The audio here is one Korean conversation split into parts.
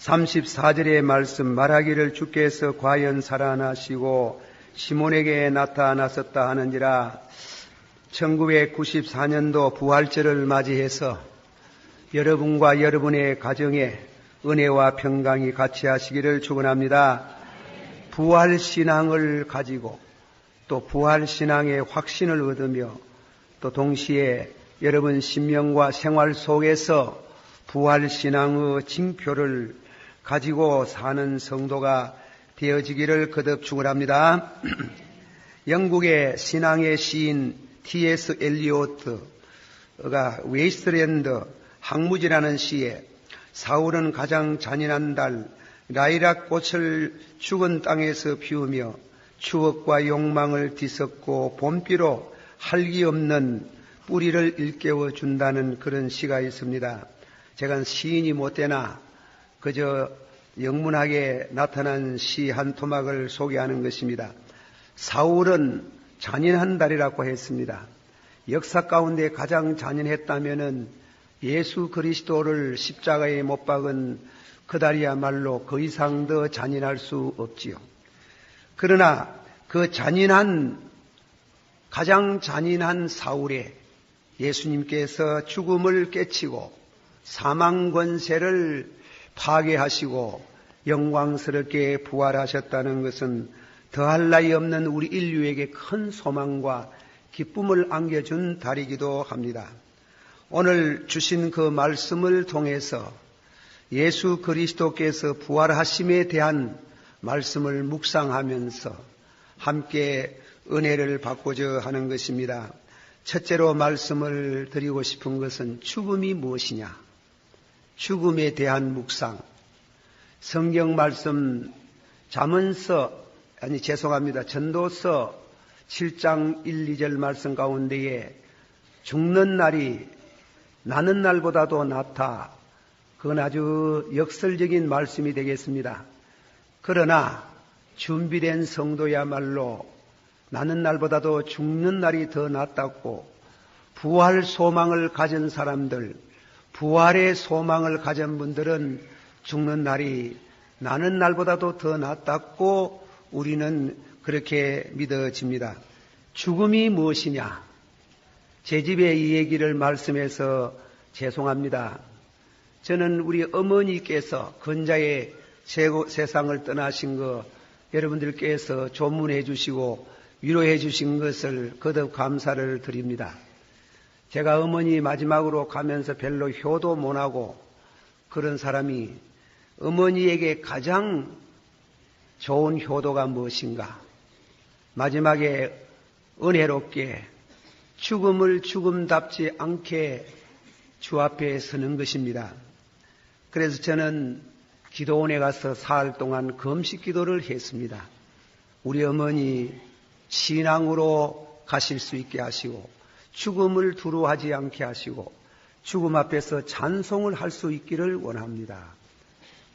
34절의 말씀, 말하기를 주께서 과연 살아나시고 시몬에게 나타나셨다 하는지라. 1994년도 부활절을 맞이해서 여러분과 여러분의 가정에 은혜와 평강이 같이 하시기를 축원합니다. 부활신앙을 가지고 또 부활신앙의 확신을 얻으며 또 동시에 여러분 신명과 생활 속에서 부활신앙의 징표를 가지고 사는 성도가 되어지기를 거듭 축원합니다. 영국의 신앙의 시인 T.S. 엘리오트가 웨이스트랜드 항무지라는 시에 사울은 가장 잔인한 달 라이락 꽃을 죽은 땅에서 피우며 추억과 욕망을 뒤섞고 봄비로 할기 없는 뿌리를 일깨워 준다는 그런 시가 있습니다. 제가 시인이 못되나 그저 영문학에 나타난 시 한 토막을 소개하는 것입니다. 사울은 잔인한 달이라고 했습니다. 역사 가운데 가장 잔인했다면은 예수 그리스도를 십자가에 못 박은 그 달이야말로 그 이상 더 잔인할 수 없지요. 그러나 그 가장 잔인한 사울에 예수님께서 죽음을 깨치고 사망 권세를 파괴하시고 영광스럽게 부활하셨다는 것은 더할 나위 없는 우리 인류에게 큰 소망과 기쁨을 안겨준 달이기도 합니다. 오늘 주신 그 말씀을 통해서 예수 그리스도께서 부활하심에 대한 말씀을 묵상하면서 함께 은혜를 받고자 하는 것입니다. 첫째로 말씀을 드리고 싶은 것은 죽음이 무엇이냐? 죽음에 대한 묵상. 성경 말씀 전도서 7장 1, 2절 말씀 가운데에 죽는 날이 나는 날보다도 낫다. 그건 아주 역설적인 말씀이 되겠습니다. 그러나 준비된 성도야말로 나는 날보다도 죽는 날이 더 낫다고 부활 소망을 가진 사람들, 부활의 소망을 가진 분들은 죽는 날이 나는 날보다도 더 낫다고 우리는 그렇게 믿어집니다. 죽음이 무엇이냐? 제 집에 이 얘기를 말씀해서 죄송합니다. 저는 우리 어머니께서 근자에 세상을 떠나신 거 여러분들께서 조문해 주시고 위로해 주신 것을 거듭 감사를 드립니다. 제가 어머니 마지막으로 가면서 별로 효도 못하고 그런 사람이 어머니에게 가장 좋은 효도가 무엇인가? 마지막에 은혜롭게 죽음을 죽음답지 않게 주 앞에 서는 것입니다. 그래서 저는 기도원에 가서 사흘 동안 금식 기도를 했습니다. 우리 어머니 신앙으로 가실 수 있게 하시고 죽음을 두려워하지 않게 하시고 죽음 앞에서 찬송을 할 수 있기를 원합니다.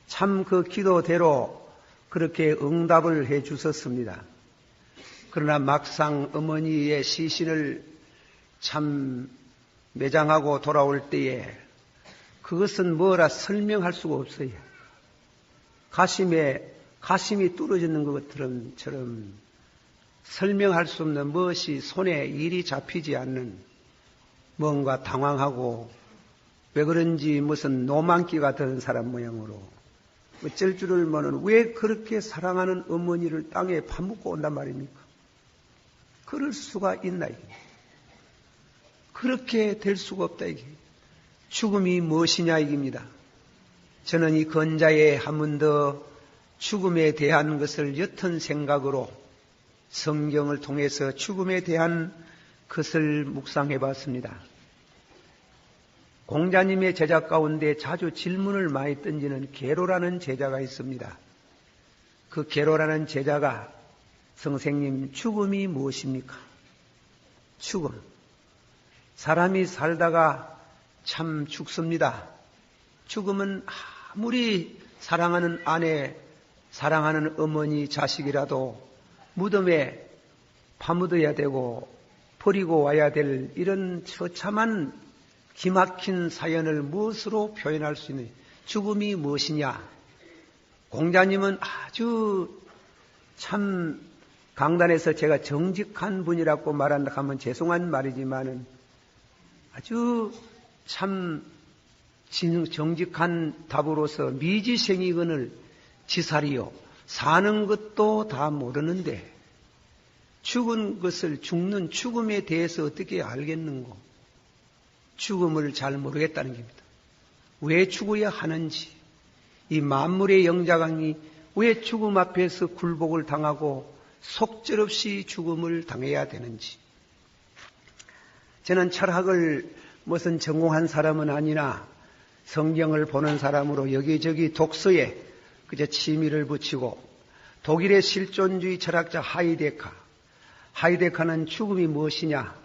참 그 기도대로 그렇게 응답을 해 주셨습니다. 그러나 막상 어머니의 시신을 참 매장하고 돌아올 때에 그것은 뭐라 설명할 수가 없어요. 가심이 뚫어지는 것처럼 설명할 수 없는 무엇이 손에 일이 잡히지 않는 뭔가 당황하고 왜 그런지 무슨 노만기가 드는 사람 모양으로 어쩔 줄을 모르는 왜 그렇게 사랑하는 어머니를 땅에 파묻고 온단 말입니까? 그럴 수가 있나 이게. 그렇게 될 수가 없다 이게. 죽음이 무엇이냐 이깁니다. 저는 이 건자에 한 번 더 죽음에 대한 것을 옅은 생각으로 성경을 통해서 죽음에 대한 것을 묵상해 봤습니다. 공자님의 제자 가운데 자주 질문을 많이 던지는 게로라는 제자가 있습니다. 그 게로라는 제자가 선생님 죽음이 무엇입니까? 죽음. 사람이 살다가 참 죽습니다. 죽음은 아무리 사랑하는 아내, 사랑하는 어머니, 자식이라도 무덤에 파묻어야 되고 버리고 와야 될 이런 처참한 기막힌 사연을 무엇으로 표현할 수 있는 죽음이 무엇이냐? 공자님은 아주 참 강단에서 제가 정직한 분이라고 말한다 하면 죄송한 말이지만은 아주 참 정직한 답으로서 미지생이거늘 지살이요. 사는 것도 다 모르는데 죽은 것을 죽는 죽음에 대해서 어떻게 알겠는고? 죽음을 잘 모르겠다는 겁니다. 왜 죽어야 하는지, 이 만물의 영자강이 왜 죽음 앞에서 굴복을 당하고 속절없이 죽음을 당해야 되는지. 저는 철학을 무슨 전공한 사람은 아니나 성경을 보는 사람으로 여기저기 독서에 그저 취미를 붙이고 독일의 실존주의 철학자 하이데카는 죽음이 무엇이냐?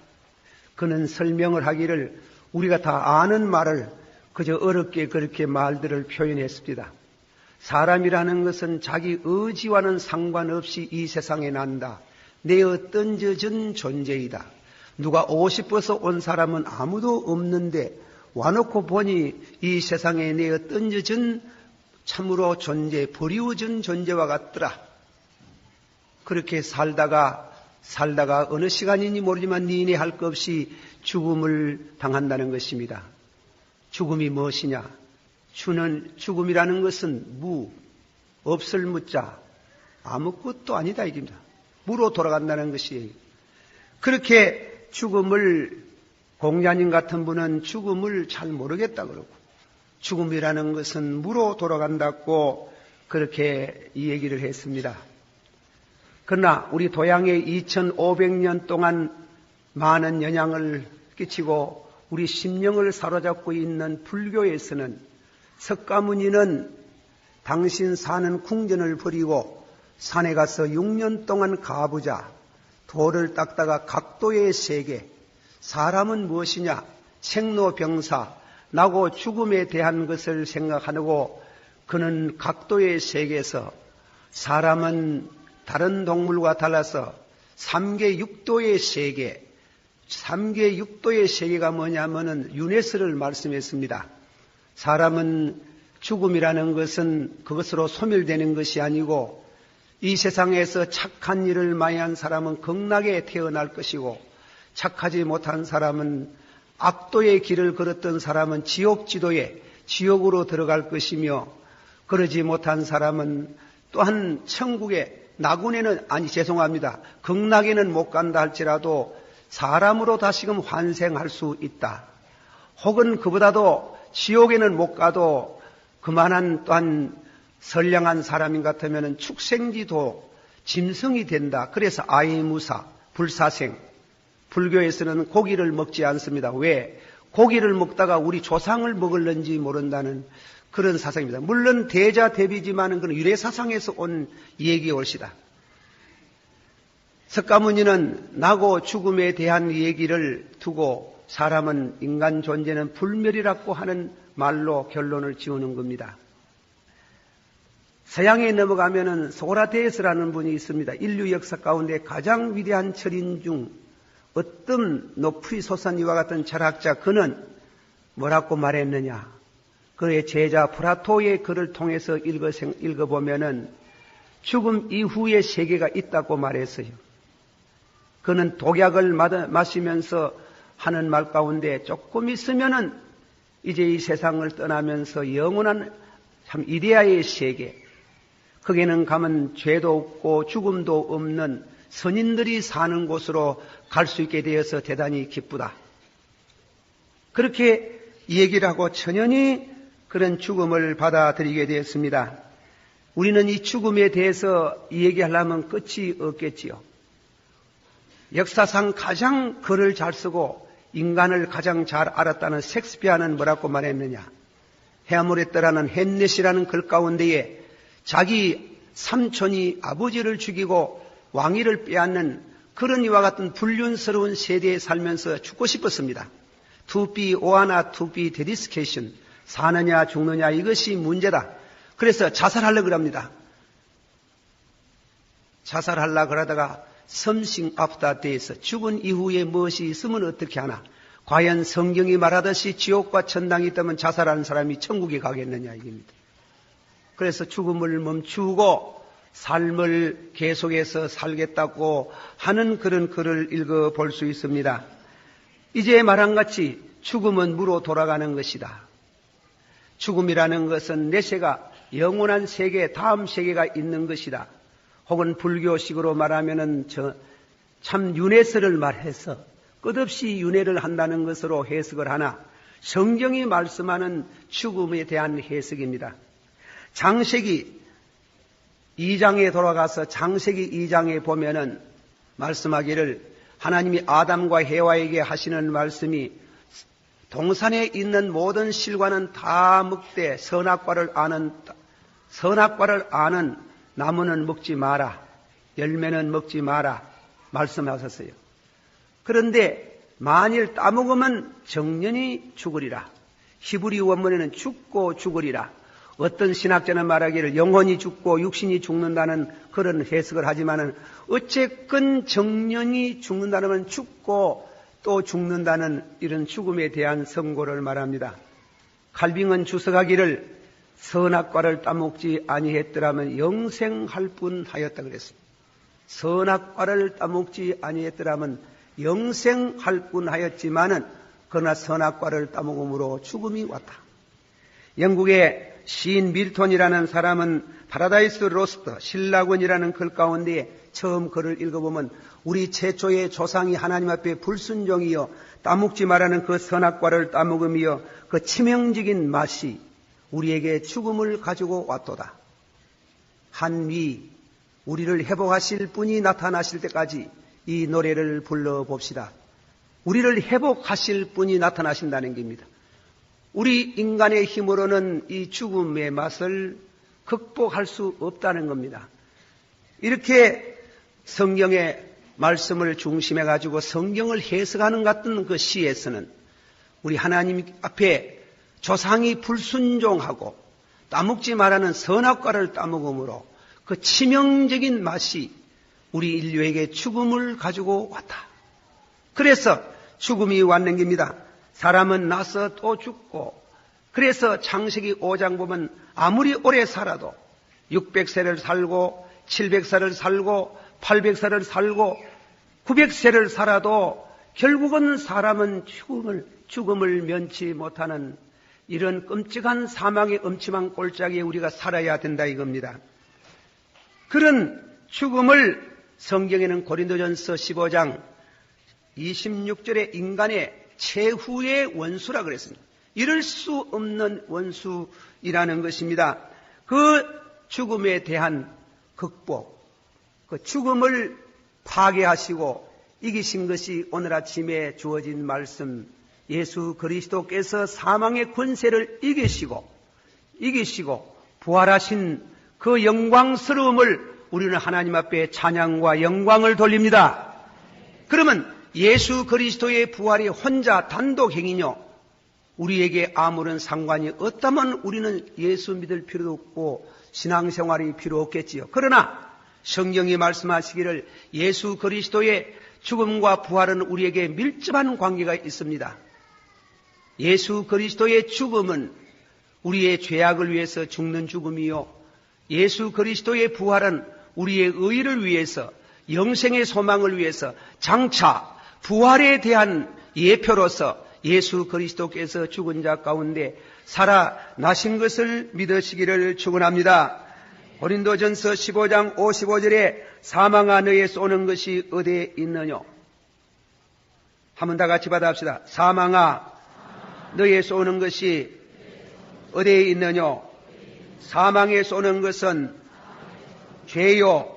그는 설명을 하기를 우리가 다 아는 말을 그저 어렵게 그렇게 말들을 표현했습니다. 사람이라는 것은 자기 의지와는 상관없이 이 세상에 난다. 내어 던져진 존재이다. 누가 오고 싶어서 온 사람은 아무도 없는데 와놓고 보니 이 세상에 내어 던져진 참으로 버리워진 존재와 같더라. 그렇게 살다가 어느 시간인지 모르지만 니네 할 것 없이 죽음을 당한다는 것입니다. 죽음이 무엇이냐? 죽음이라는 것은 없을 무자, 아무것도 아니다 이깁니다. 무로 돌아간다는 것이에요. 그렇게 공자님 같은 분은 죽음을 잘 모르겠다 그러고, 죽음이라는 것은 무로 돌아간다고 그렇게 이 얘기를 했습니다. 그러나 우리 도양에 2500년 동안 많은 영향을 끼치고 우리 심령을 사로잡고 있는 불교에서는 석가모니는 당신 사는 궁전을 버리고 산에 가서 6년 동안 가보자. 돌을 닦다가 각도의 세계, 사람은 무엇이냐? 생로병사, 나고 죽음에 대한 것을 생각하고 그는 각도의 세계에서 사람은 다른 동물과 달라서 3계 6도의 세계, 3계 6도의 세계가 뭐냐면은 유네스를 말씀했습니다. 사람은 죽음이라는 것은 그것으로 소멸되는 것이 아니고 이 세상에서 착한 일을 많이 한 사람은 극락에 태어날 것이고 착하지 못한 사람은 악도의 길을 걸었던 사람은 지옥으로 들어갈 것이며 그러지 못한 사람은 또한 극락에는 못 간다 할지라도 사람으로 다시금 환생할 수 있다. 혹은 그보다도 지옥에는 못 가도 그만한 또한 선량한 사람인 같으면 축생지도 짐승이 된다. 그래서 아이무사, 불사생. 불교에서는 고기를 먹지 않습니다. 왜? 고기를 먹다가 우리 조상을 먹을는지 모른다는 그런 사상입니다. 물론 대자대비지만은 그런 유래사상에서 온 얘기가 옳시다. 석가모니는 나고 죽음에 대한 얘기를 두고 사람은 인간 존재는 불멸이라고 하는 말로 결론을 지우는 겁니다. 서양에 넘어가면은 소크라테스라는 분이 있습니다. 인류 역사 가운데 가장 위대한 철인 중 어떤 높이 솟은 이와 같은 철학자, 그는 뭐라고 말했느냐? 그의 제자 플라토의 글을 통해서 읽어보면은 죽음 이후의 세계가 있다고 말했어요. 그는 독약을 마시면서 하는 말 가운데 조금 있으면은 이제 이 세상을 떠나면서 영원한 참 이데아의 세계, 거기는 가면 죄도 없고 죽음도 없는 선인들이 사는 곳으로 갈 수 있게 되어서 대단히 기쁘다. 그렇게 얘기를 하고 천연히 그런 죽음을 받아들이게 되었습니다. 우리는 이 죽음에 대해서 얘기하려면 끝이 없겠지요. 역사상 가장 글을 잘 쓰고 인간을 가장 잘 알았다는 셰익스피어는 뭐라고 말했느냐? 해아무레트라는 햄릿이라는 글 가운데에 자기 삼촌이 아버지를 죽이고 왕위를 빼앗는 그런 이와 같은 불륜스러운 세대에 살면서 죽고 싶었습니다. To be or not to be dedication. 사느냐 죽느냐 이것이 문제다. 그래서 자살하려고 합니다. 자살하려고 그러다가 something after death, 죽은 이후에 무엇이 있으면 어떻게 하나? 과연 성경이 말하듯이 지옥과 천당이 있다면 자살하는 사람이 천국에 가겠느냐 이겁니다. 그래서 죽음을 멈추고 삶을 계속해서 살겠다고 하는 그런 글을 읽어볼 수 있습니다. 이제 말한 같이 죽음은 무로 돌아가는 것이다. 죽음이라는 것은 내세가 영원한 세계, 다음 세계가 있는 것이다. 혹은 불교식으로 말하면은 참 윤회설을 말해서 끝없이 윤회를 한다는 것으로 해석을 하나 성경이 말씀하는 죽음에 대한 해석입니다. 창세기 2장에 돌아가서 창세기 2장에 보면은 말씀하기를 하나님이 아담과 해와에게 하시는 말씀이 동산에 있는 모든 실과는 다 먹되 선악과를 아는 나무는 먹지 마라. 열매는 먹지 마라. 말씀하셨어요. 그런데 만일 따먹으면 정년이 죽으리라. 히브리 원문에는 죽고 죽으리라. 어떤 신학자는 말하기를 영혼이 죽고 육신이 죽는다는 그런 해석을 하지만은 어쨌건 정년이 죽는다는 죽고 또 죽는다는 이런 죽음에 대한 선고를 말합니다. 칼빙은 주석하기를 선악과를 따먹지 아니했더라면 영생할 뿐하였다 그랬습니다. 선악과를 따먹지 아니했더라면 영생할 뿐하였지만은 그러나 선악과를 따먹음으로 죽음이 왔다. 영국의 시인 밀톤이라는 사람은 파라다이스 로스트 신라권이라는 글 가운데 처음 글을 읽어보면 우리 최초의 조상이 하나님 앞에 불순종이여 따먹지 말라는 그 선악과를 따먹음이여 그 치명적인 맛이 우리에게 죽음을 가지고 왔도다. 한미 우리를 회복하실 분이 나타나실 때까지 이 노래를 불러봅시다. 우리를 회복하실 분이 나타나신다는 겁니다. 우리 인간의 힘으로는 이 죽음의 맛을 극복할 수 없다는 겁니다. 이렇게 성경의 말씀을 중심해 가지고 성경을 해석하는 같은 그 시에서는 우리 하나님 앞에 조상이 불순종하고 따먹지 말라는 선악과를 따먹음으로 그 치명적인 맛이 우리 인류에게 죽음을 가지고 왔다. 그래서 죽음이 왔는 겁니다. 사람은 나서 또 죽고 그래서 창세기 5장 보면 아무리 오래 살아도 600세를 살고 700세를 살고 800세를 살고 900세를 살아도 결국은 사람은 죽음을 면치 못하는 이런 끔찍한 사망의 엄침한 꼴짝에 우리가 살아야 된다 이겁니다. 그런 죽음을 성경에는 고린도전서 15장 26절에 인간의 최후의 원수라 그랬습니다. 이럴 수 없는 원수이라는 것입니다. 그 죽음에 대한 극복, 그 죽음을 파괴하시고 이기신 것이 오늘 아침에 주어진 말씀, 예수 그리스도께서 사망의 권세를 이기시고 부활하신 그 영광스러움을 우리는 하나님 앞에 찬양과 영광을 돌립니다. 그러면 예수 그리스도의 부활이 혼자 단독 행위뇨? 우리에게 아무런 상관이 없다면 우리는 예수 믿을 필요도 없고 신앙생활이 필요 없겠지요. 그러나 성경이 말씀하시기를 예수 그리스도의 죽음과 부활은 우리에게 밀접한 관계가 있습니다. 예수 그리스도의 죽음은 우리의 죄악을 위해서 죽는 죽음이요. 예수 그리스도의 부활은 우리의 의를 위해서 영생의 소망을 위해서 장차 부활에 대한 예표로서 예수 그리스도께서 죽은 자 가운데 살아나신 것을 믿으시기를 축원합니다. 고린도전서 15장 55절에 사망아 너에 쏘는 것이 어디에 있느냐? 한번 다 같이 받아합시다. 사망아 너에 쏘는 것이 어디에 있느냐? 사망에 쏘는 것은 죄요.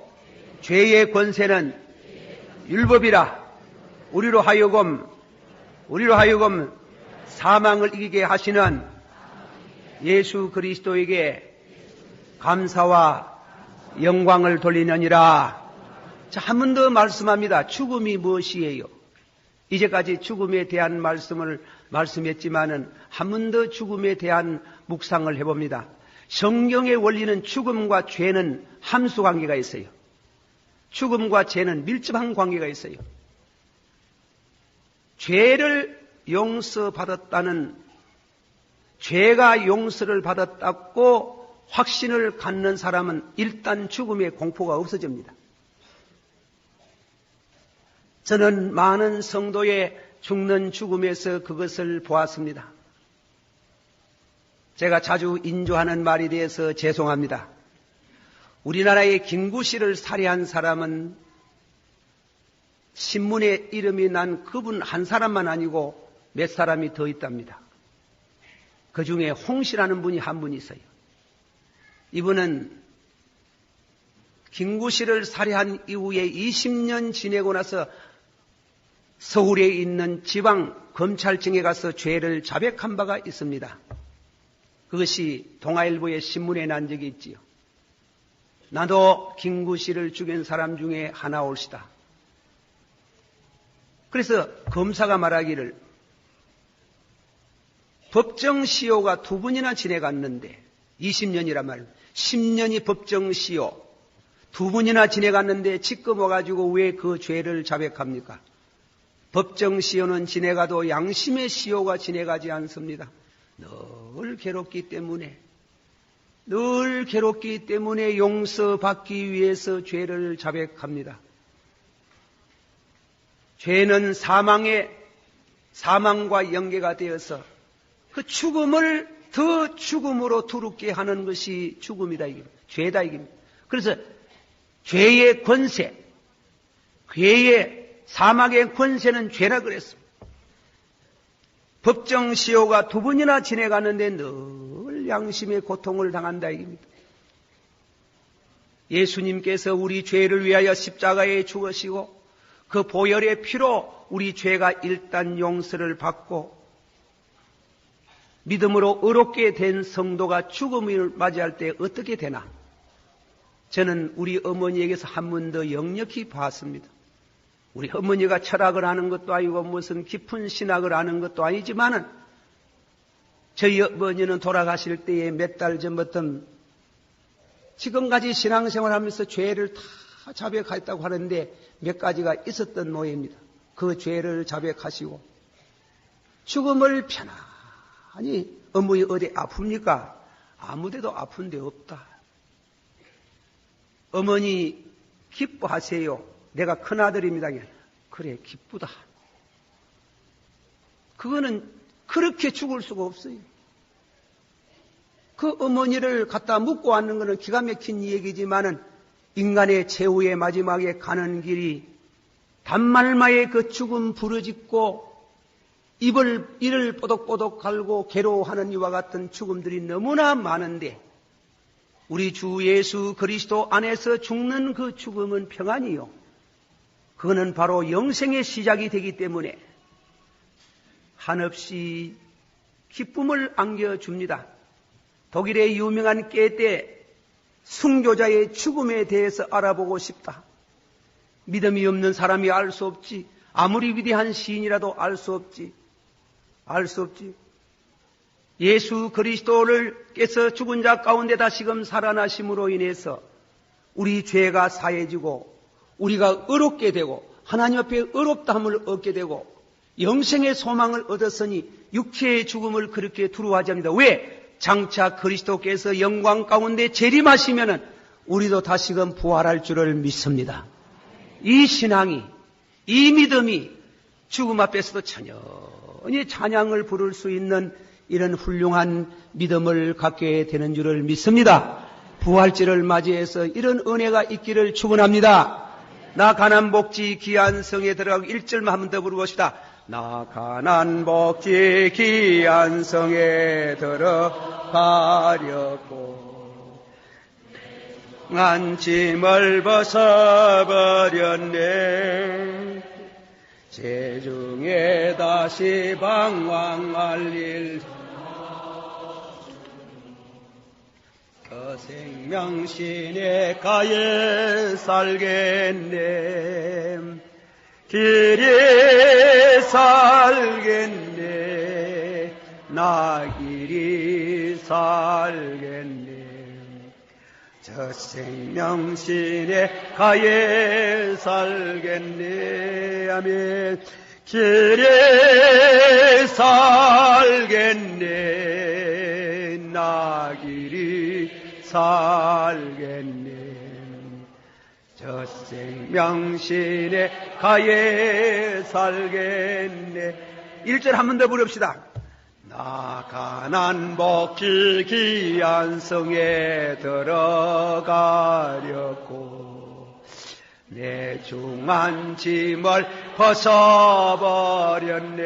죄의 권세는 율법이라. 우리로 하여금 사망을 이기게 하시는 예수 그리스도에게 감사와 영광을 돌리느니라. 자, 한 번 더 말씀합니다. 죽음이 무엇이에요? 이제까지 죽음에 대한 말씀을 말씀했지만은 한 번 더 죽음에 대한 묵상을 해봅니다. 성경의 원리는 죽음과 죄는 함수 관계가 있어요. 죽음과 죄는 밀접한 관계가 있어요. 죄를 용서받았다는, 죄가 용서를 받았다고 확신을 갖는 사람은 일단 죽음의 공포가 없어집니다. 저는 많은 성도의 죽는 죽음에서 그것을 보았습니다. 제가 자주 인조하는 말에 대해서 죄송합니다. 우리나라의 김구씨를 살해한 사람은 신문에 이름이 난 그분 한 사람만 아니고 몇 사람이 더 있답니다. 그 중에 홍씨라는 분이 한 분 있어요. 이분은 김구씨를 살해한 이후에 20년 지내고 나서 서울에 있는 지방 검찰청에 가서 죄를 자백한 바가 있습니다. 그것이 동아일보의 신문에 난 적이 있지요. 나도 김구씨를 죽인 사람 중에 하나 올시다. 그래서 검사가 말하기를 법정시효가 2번이나 지내갔는데 20년이란 말이에요. 10년이 법정시효 2번이나 지내갔는데 지금 와가지고 왜 그 죄를 자백합니까? 법정시효는 지내가도 양심의 시효가 지내가지 않습니다. 늘 괴롭기 때문에 용서받기 위해서 죄를 자백합니다. 죄는 사망과 연계가 되어서 그 죽음을 더 죽음으로 두렵게 하는 것이 죽음이다 이깁니다. 죄다 이깁니다. 그래서 죄의 권세, 사막의 권세는 죄라 그랬습니다. 법정시효가 2번이나 지내갔는데 늘 양심의 고통을 당한다 이깁니다. 예수님께서 우리 죄를 위하여 십자가에 죽으시고 그 보혈의 피로 우리 죄가 일단 용서를 받고 믿음으로 의롭게 된 성도가 죽음을 맞이할 때 어떻게 되나? 저는 우리 어머니에게서 한 번 더 역력히 봤습니다. 우리 어머니가 철학을 하는 것도 아니고 무슨 깊은 신학을 하는 것도 아니지만은 저희 어머니는 돌아가실 때에 몇 달 전부터 지금까지 신앙생활 하면서 죄를 다 자백했다고 하는데 몇 가지가 있었던 모양입니다. 그 죄를 자백하시고 죽음을 편안히 어머니 어디 아픕니까? 아무데도 아픈 데 없다. 어머니 기뻐하세요. 내가 큰아들입니다. 그래 기쁘다. 그거는 그렇게 죽을 수가 없어요. 그 어머니를 갖다 묻고 왔는 것은 기가 막힌 얘기지만은 인간의 최후의 마지막에 가는 길이 단말마에 그 죽음 부르짖고 이를 뽀독뽀독 갈고 괴로워하는 이와 같은 죽음들이 너무나 많은데 우리 주 예수 그리스도 안에서 죽는 그 죽음은 평안이요. 그거는 바로 영생의 시작이 되기 때문에 한없이 기쁨을 안겨줍니다. 독일의 유명한 게떼 순교자의 죽음에 대해서 알아보고 싶다. 믿음이 없는 사람이 알 수 없지. 아무리 위대한 시인이라도 알 수 없지. 예수 그리스도께서 죽은 자 가운데 다시금 살아나심으로 인해서 우리 죄가 사해지고 우리가 의롭게 되고 하나님 앞에 의롭다함을 얻게 되고 영생의 소망을 얻었으니 육체의 죽음을 그렇게 두려워하지 않습니다. 왜? 장차 그리스도께서 영광 가운데 재림하시면은 우리도 다시금 부활할 줄을 믿습니다. 이 신앙이, 이 믿음이 죽음 앞에서도 천연히 찬양을 부를 수 있는 이런 훌륭한 믿음을 갖게 되는 줄을 믿습니다. 부활절을 맞이해서 이런 은혜가 있기를 축원합니다. 나 가난 복지 귀한 성에 들어가고 1절만 한번 더 부르봅시다. 나 가난 복지 귀한 성에 들어가려고 난 짐을 벗어버렸네. 제중에 다시 방황할 일 그 생명신에 가에 살겠네. 길이 살겠네. 나 길이 살겠네. 저 생명신에 가에 살겠네. 아멘. 길이 살겠네. 나 길이 살겠네. 저 생명신의 가에 살겠네. 1절 한 번 더 부릅시다. 나 가난 복지 귀한 성에 들어가려고 내 중한 짐을 벗어버렸네.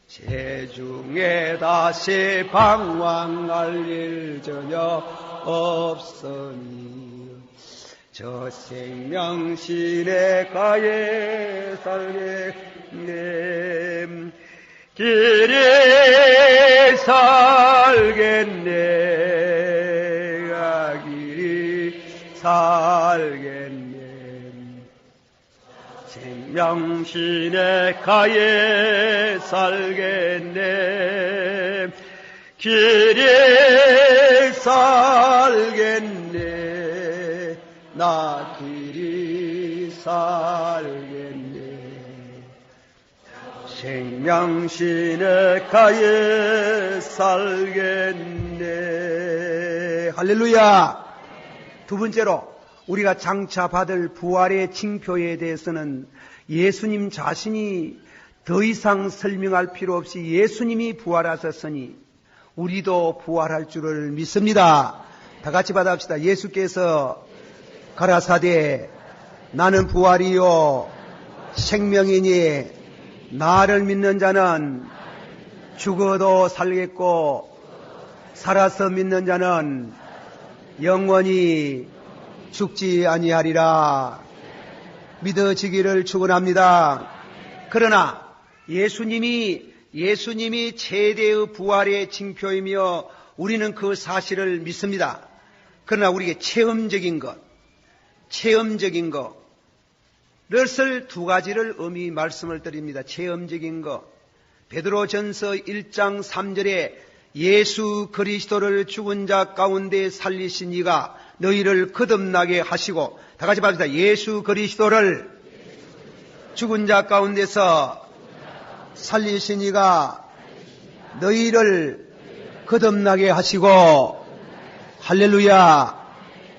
제중에 다시 방황할 일 전혀 없으니 저 생명신의 가에 살겠네. 길이 살겠네. 길이 살겠네. 생명신의 가에 살겠네. 길이 살겠네. 나 길이 살겠네. 생명신의 가에 살겠네. 할렐루야. 두 번째로 우리가 장차 받을 부활의 징표에 대해서는 예수님 자신이 더 이상 설명할 필요 없이 예수님이 부활하셨으니 우리도 부활할 줄을 믿습니다. 다 같이 받아봅시다. 예수께서 가라사대 나는 부활이요 생명이니 나를 믿는 자는 죽어도 살겠고 살아서 믿는 자는 영원히 죽지 아니하리라. 믿어지기를 축원합니다. 그러나 예수님이 최대의 부활의 징표이며 우리는 그 사실을 믿습니다. 그러나 우리에게 체험적인 것을 두 가지를 엄히 말씀을 드립니다. 체험적인 것. 베드로전서 1장 3절에 예수 그리스도를 죽은 자 가운데 살리신 이가 너희를 거듭나게 하시고, 다 같이 봐줍시다. 예수 그리스도를 죽은 자 가운데서 살리신 이가 너희를 거듭나게 하시고, 할렐루야.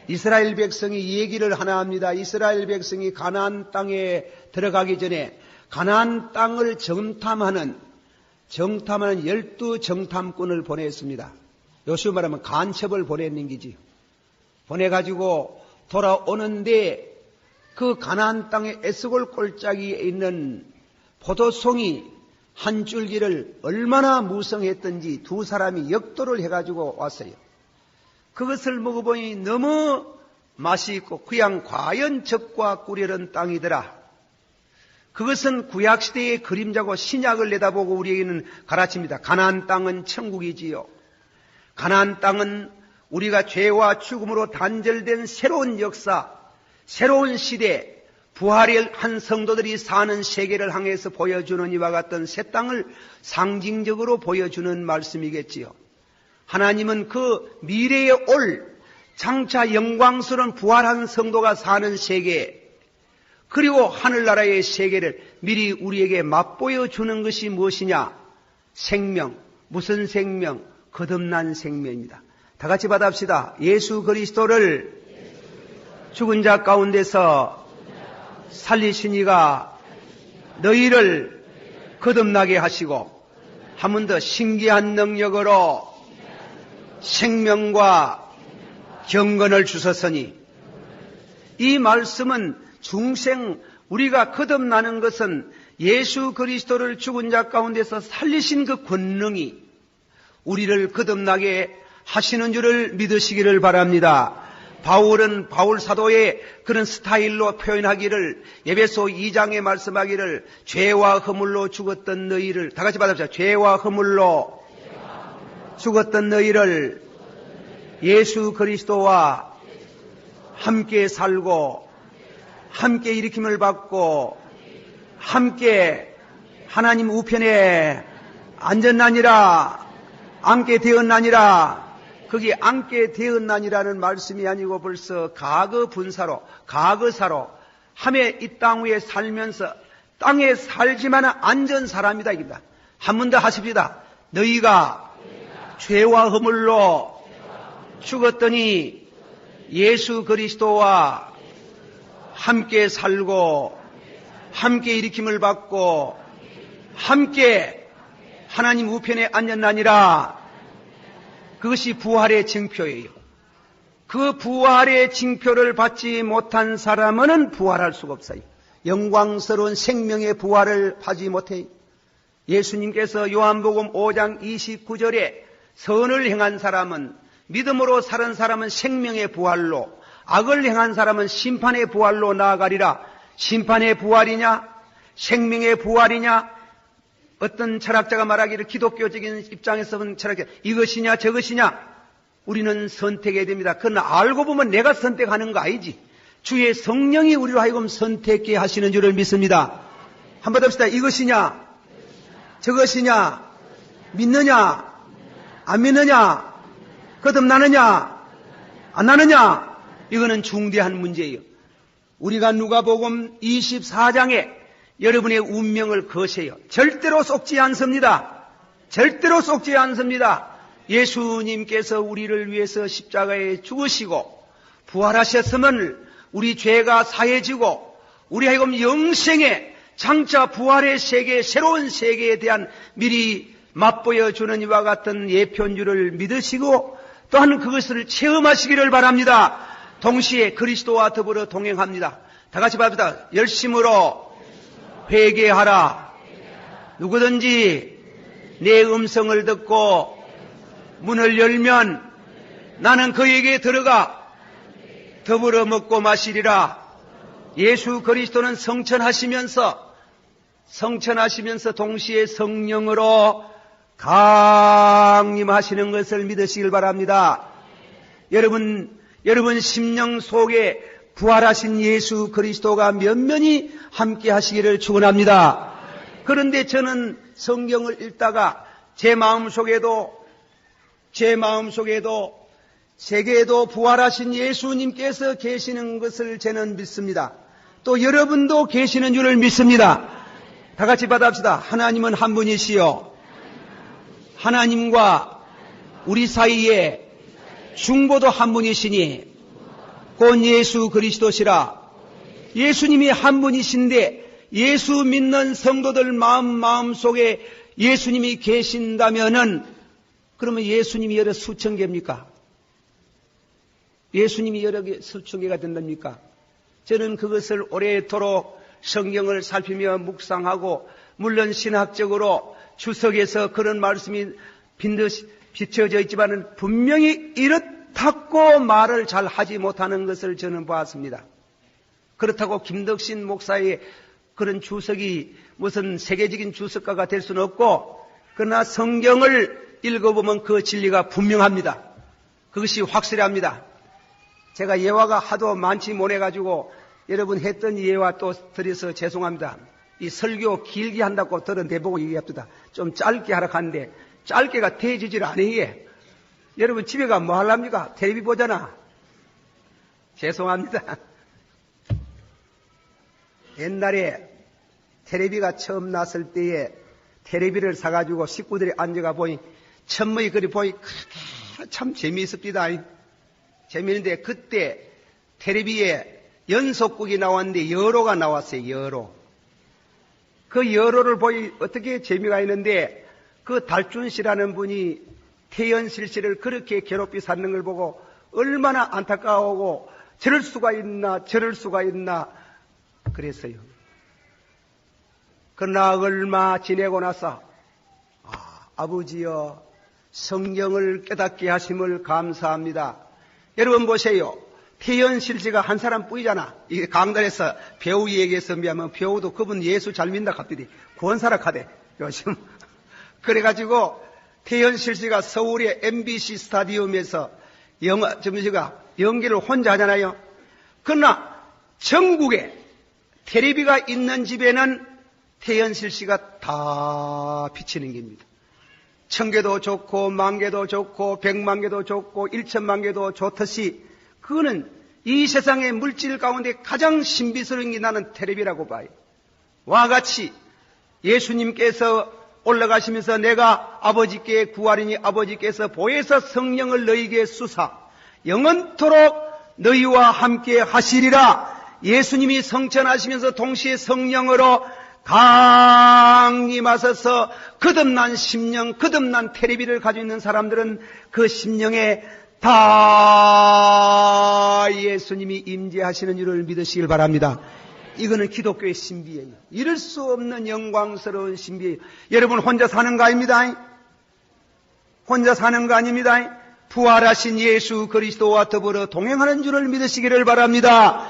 이스라엘 백성이 이 얘기를 하나 합니다. 이스라엘 백성이 가나안 땅에 들어가기 전에 가나안 땅을 정탐하는 12정탐꾼을 보냈습니다. 요즘 말하면 간첩을 보냈는 기지. 보내가지고 돌아오는데 그 가나안 땅의 에스골 골짜기에 있는 포도송이 한 줄기를 얼마나 무성했던지 두 사람이 역도를 해가지고 왔어요. 그것을 먹어보니 너무 맛이 있고 그냥 과연 적과 꿀이런 땅이더라. 그것은 구약시대의 그림자고 신약을 내다보고 우리에게는 가르칩니다. 가나안 땅은 천국이지요. 가나안 땅은 우리가 죄와 죽음으로 단절된 새로운 역사, 새로운 시대, 부활의 한 성도들이 사는 세계를 향해서 보여주는 이와 같은 새 땅을 상징적으로 보여주는 말씀이겠지요. 하나님은 그 미래에 올 장차 영광스러운 부활한 성도가 사는 세계, 그리고 하늘나라의 세계를 미리 우리에게 맛보여 주는 것이 무엇이냐? 생명. 무슨 생명? 거듭난 생명입니다. 다 같이 받아봅시다. 예수 그리스도를 죽은 자 가운데서 살리신 이가 너희를 거듭나게 하시고, 한 번 더 신기한 능력으로 생명과 경건을 주셨으니, 이 말씀은 중생 우리가 거듭나는 것은 예수 그리스도를 죽은 자 가운데서 살리신 그 권능이 우리를 거듭나게 하시는 줄을 믿으시기를 바랍니다. 바울은 바울 사도의 그런 스타일로 표현하기를, 에베소 2장에 말씀하기를, 죄와 허물로 죽었던 너희를, 다 같이 받아보자. 죄와 허물로 죽었던 너희를 예수 그리스도와 함께 살고 함께 일으킴을 받고 함께 하나님 우편에 앉았나니라, 앉게 되었나니라. 거기 앉게 되었나니라는 말씀이 아니고 벌써 과거 분사로, 과거사로 함에 이 땅 위에 살면서 땅에 살지만 앉은 사람이다 이겁니다. 한 번 더 하십시다. 너희가 죄와 허물로 죽었더니 예수 그리스도와 함께 살고 함께 일으킴을 받고 함께 하나님 우편에 앉았나니라. 그것이 부활의 징표예요. 그 부활의 징표를 받지 못한 사람은 부활할 수가 없어요. 영광스러운 생명의 부활을 받지 못해요. 예수님께서 요한복음 5장 29절에 선을 행한 사람은, 믿음으로 사는 사람은 생명의 부활로, 악을 행한 사람은 심판의 부활로 나아가리라. 심판의 부활이냐 생명의 부활이냐? 어떤 철학자가 말하기를 기독교적인 입장에서는 철학자 이것이냐 저것이냐, 우리는 선택해야 됩니다. 그러나 알고 보면 내가 선택하는 거 아니지. 주의 성령이 우리로 하여금 선택해 하시는 줄을 믿습니다. 한번 더 합시다. 이것이냐 저것이냐, 믿느냐 안 믿느냐, 거듭나느냐 안 나느냐, 이거는 중대한 문제예요. 우리가 누가복음 24장에 여러분의 운명을 거세요. 절대로 속지 않습니다. 절대로 속지 않습니다. 예수님께서 우리를 위해서 십자가에 죽으시고 부활하셨으면 우리 죄가 사해지고 우리 하여금 영생의 장차 부활의 세계, 새로운 세계에 대한 미리 맛보여주는 이와 같은 예표인 줄을 믿으시고 또한 그것을 체험하시기를 바랍니다. 동시에 그리스도와 더불어 동행합니다. 다 같이 봅시다. 열심으로 회개하라. 누구든지 내 음성을 듣고 문을 열면 나는 그에게 들어가 더불어 먹고 마시리라. 예수 그리스도는 성천하시면서 동시에 성령으로 강림하시는 것을 믿으시길 바랍니다. 여러분 심령 속에 부활하신 예수 그리스도가 면면히 함께 하시기를 축원합니다. 그런데 저는 성경을 읽다가 제 마음속에도 세계에도 부활하신 예수님께서 계시는 것을 저는 믿습니다. 또 여러분도 계시는 줄을 믿습니다. 다 같이 받아봅시다. 하나님은 한 분이시요, 하나님과 우리 사이에 중보도 한 분이시니 곧 예수 그리스도시라. 예수님이 한 분이신데 예수 믿는 성도들 마음속에 예수님이 계신다면은, 그러면 예수님이 여러 수천 개입니까? 예수님이 여러 개 수천 개가 된답니까? 저는 그것을 오래도록 성경을 살피며 묵상하고, 물론 신학적으로 주석에서 그런 말씀이 빈듯이 비춰져 있지만은 분명히 이렇다고 말을 잘 하지 못하는 것을 저는 보았습니다. 그렇다고 김덕신 목사의 그런 주석이 무슨 세계적인 주석가가 될 수는 없고, 그러나 성경을 읽어보면 그 진리가 분명합니다. 그것이 확실합니다. 제가 예화가 하도 많지 못해가지고 여러분 했던 예화 또 드려서 죄송합니다. 이 설교 길게 한다고 들은 대보고 얘기합니다. 좀 짧게 하라 하는데 짧게가 되지질 않아요. 여러분 집에 가면 뭐 하랍니까? 텔레비 보잖아. 죄송합니다. 옛날에 텔레비가 처음 났을 때에 텔레비를 사가지고 식구들이 앉아가 보니 천문이 그리 보니 참 재미있습니다. 재미있는데 그때 텔레비에 연속극이 나왔는데 여로가 나왔어요. 여로. 그 여로를 보니 어떻게 재미가 있는데, 그 달준 씨라는 분이 태연실 씨를 그렇게 괴롭히 사는 걸 보고 얼마나 안타까워하고 저럴 수가 있나 그랬어요. 그러나 얼마 지내고 나서 아버지여 성경을 깨닫게 하심을 감사합니다. 여러분 보세요. 태연실 씨가 한 사람뿐이잖아. 이게 강단에서 배우 얘기해서 미하면 배우도 그분 예수 잘 믿는다 갑자기 구원사라 하대 요즘. 그래가지고 태연실 씨가 서울의 MBC 스타디움에서 연기를 혼자 하잖아요. 그러나 전국에 텔레비가 있는 집에는 태연실 씨가 다 비치는 겁니다. 1000개도 좋고 10,000개도 좋고 100,000개도 좋고 1,000,000개도 좋듯이 그거는 이 세상의 물질 가운데 가장 신비스러운 게 나는 텔레비라고 봐요. 와 같이 예수님께서 올라가시면서 내가 아버지께 구하리니 아버지께서 보혜사 성령을 너희에게 수사 영원토록 너희와 함께 하시리라. 예수님이 성천하시면서 동시에 성령으로 강림하셔서 거듭난 심령, 거듭난 테레비를 가지고 있는 사람들은 그 심령에 다 예수님이 임재하시는 줄을 믿으시길 바랍니다. 이거는 기독교의 신비예요. 이룰 수 없는 영광스러운 신비예요. 여러분 혼자 사는 거 아닙니다. 혼자 사는 거 아닙니다. 부활하신 예수 그리스도와 더불어 동행하는 줄을 믿으시기를 바랍니다.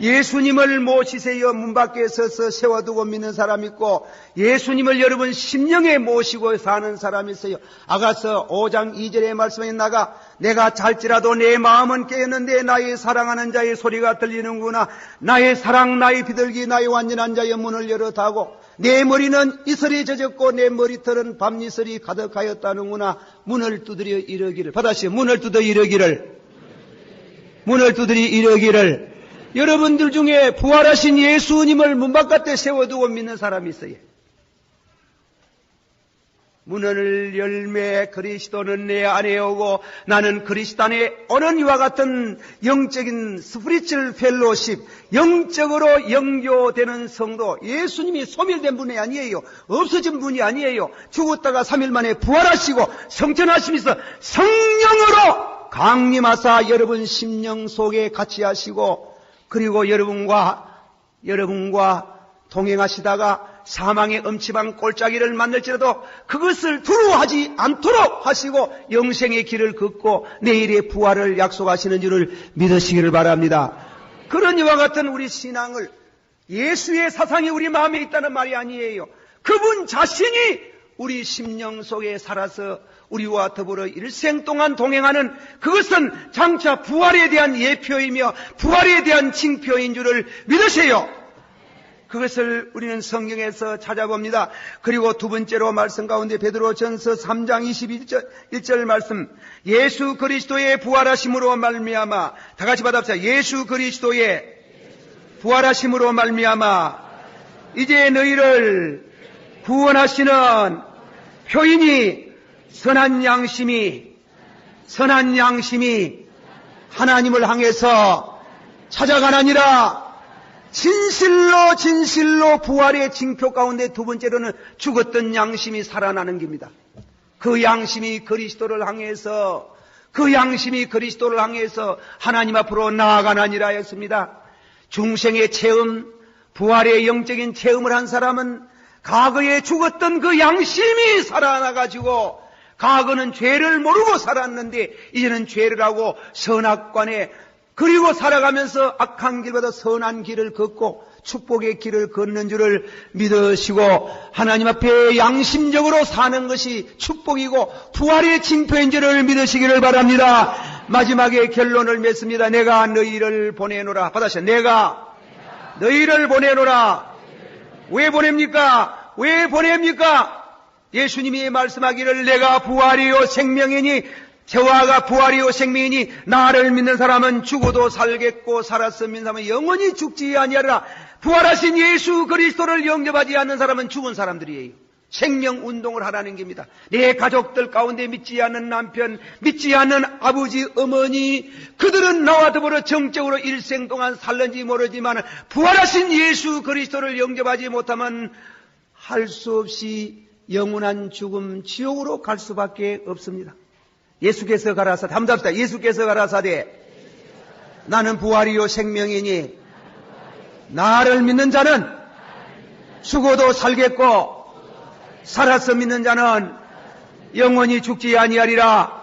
예수님을 모시세요. 문 밖에 서서 세워두고 믿는 사람 있고, 예수님을 여러분 심령에 모시고 사는 사람이 있어요. 아가서 5장 2절의 말씀에 나가 내가 잘지라도 내 마음은 깨었는데 나의 사랑하는 자의 소리가 들리는구나. 나의 사랑, 나의 비둘기, 나의 완전한 자의 문을 열어다고 내 머리는 이슬이 젖었고 내 머리털은 밤이슬이 가득하였다는구나. 문을 두드려 이르기를. 받아시오. 문을 두드려 이르기를. 문을 두드려 이르기를. 여러분들 중에 부활하신 예수님을 문 바깥에 세워두고 믿는 사람이 있어요. 문을 열매 그리스도는 내 안에 오고 나는 그리스도 안에 오는 이와 같은 영적인 스피리추얼 펠로십, 영적으로 영교되는 성도, 예수님이 소멸된 분이 아니에요. 없어진 분이 아니에요. 죽었다가 3일 만에 부활하시고 성천하시면서 성령으로 강림하사 여러분 심령 속에 같이 하시고, 그리고 여러분과 동행하시다가 사망의 엄침한 골짜기를 만날지라도 그것을 두려워하지 않도록 하시고 영생의 길을 걷고 내일의 부활을 약속하시는 줄을 믿으시기를 바랍니다. 그런 이와 같은 우리 신앙을, 예수의 사상이 우리 마음에 있다는 말이 아니에요. 그분 자신이 우리 심령 속에 살아서 우리와 더불어 일생 동안 동행하는, 그것은 장차 부활에 대한 예표이며 부활에 대한 징표인 줄을 믿으세요. 그것을 우리는 성경에서 찾아봅니다. 그리고 두 번째로 말씀 가운데 베드로전서 3장 21절 말씀, 예수 그리스도의 부활하심으로 말미암아, 다 같이 받아봅시다. 예수 그리스도의 부활하심으로 말미암아 이제 너희를 구원하시는 표인이 선한 양심이 하나님을 향해서 찾아가나니라. 진실로 부활의 징표 가운데 두 번째로는 죽었던 양심이 살아나는 겁니다. 그 양심이 그리스도를 향해서 하나님 앞으로 나아가나니라 했습니다. 중생의 체험, 부활의 영적인 체험을 한 사람은 과거에 죽었던 그 양심이 살아나가지고, 과거는 죄를 모르고 살았는데 이제는 죄를 하고 선악관에, 그리고 살아가면서 악한 길보다 선한 길을 걷고 축복의 길을 걷는 줄을 믿으시고 하나님 앞에 양심적으로 사는 것이 축복이고 부활의 징표인 줄을 믿으시기를 바랍니다. 마지막에 결론을 맺습니다. 내가 너희를 보내노라. 받아서 내가 너희를 보내노라. 왜 보냅니까? 예수님이 말씀하기를 내가 부활이요 생명이니, 저와가 부활이요 생명이니 나를 믿는 사람은 죽어도 살겠고 살아서 믿는 사람은 영원히 죽지 아니하리라. 부활하신 예수 그리스도를 영접하지 않는 사람은 죽은 사람들이에요. 생명 운동을 하라는 겁니다. 내 가족들 가운데 믿지 않는 남편, 믿지 않는 아버지, 어머니, 그들은 나와 더불어 정적으로 일생 동안 살는지 모르지만 부활하신 예수 그리스도를 영접하지 못하면 할 수 없이 영원한 죽음, 지옥으로 갈 수밖에 없습니다. 예수께서 가라사대, 한번 합시다. 예수께서 가라사대 나는 부활이요 생명이니 나를 믿는 자는 죽어도 살겠고 살아서 믿는 자는 영원히 죽지 아니하리라.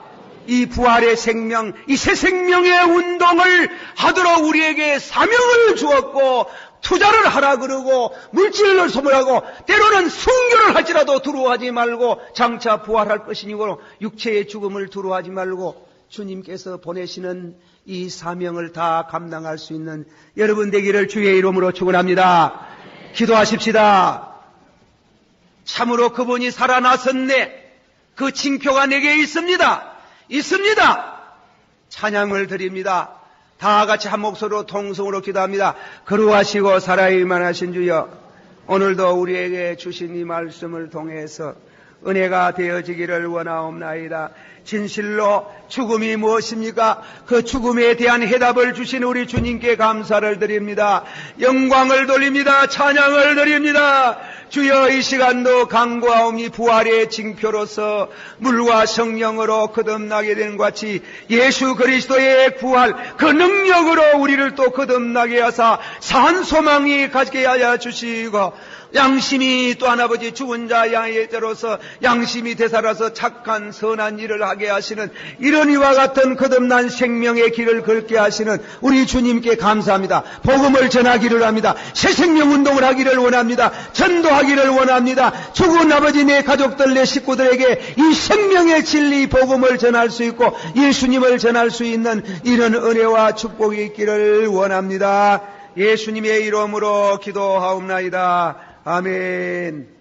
이 부활의 생명, 이 새 생명의 운동을 하도록 우리에게 사명을 주었고 투자를 하라 그러고 물질을 소모하고 때로는 순교를 할지라도 두려워하지 말고 장차 부활할 것이니고 육체의 죽음을 두려워하지 말고 주님께서 보내시는 이 사명을 다 감당할 수 있는 여러분 되기를 주의 이름으로 축원합니다. 기도하십시다. 참으로 그분이 살아나셨네. 그 징표가 내게 있습니다. 찬양을 드립니다. 다 같이 한 목소리로 통성으로 기도합니다. 거룩하시고 살아있만 하신 주여, 오늘도 우리에게 주신 이 말씀을 통해서 은혜가 되어지기를 원하옵나이다. 진실로 죽음이 무엇입니까? 그 죽음에 대한 해답을 주신 우리 주님께 감사를 드립니다. 영광을 돌립니다. 찬양을 드립니다. 주여, 이 시간도 강구하오니 부활의 징표로서 물과 성령으로 거듭나게 된 것 같이 예수 그리스도의 부활 그 능력으로 우리를 또 거듭나게 하사 산 소망이 가지게 하여 주시고, 양심이 또한 아버지 죽은 자 양의자로서 양심이 되살아서 착한 선한 일을 하게 하시는 이런 이와 같은 거듭난 생명의 길을 걷게 하시는 우리 주님께 감사합니다. 복음을 전하기를 합니다. 새 생명 운동을 하기를 원합니다. 전도하기를 원합니다. 죽은 아버지 내 가족들 내 식구들에게 이 생명의 진리 복음을 전할 수 있고 예수님을 전할 수 있는 이런 은혜와 축복이 있기를 원합니다. 예수님의 이름으로 기도하옵나이다. 아멘.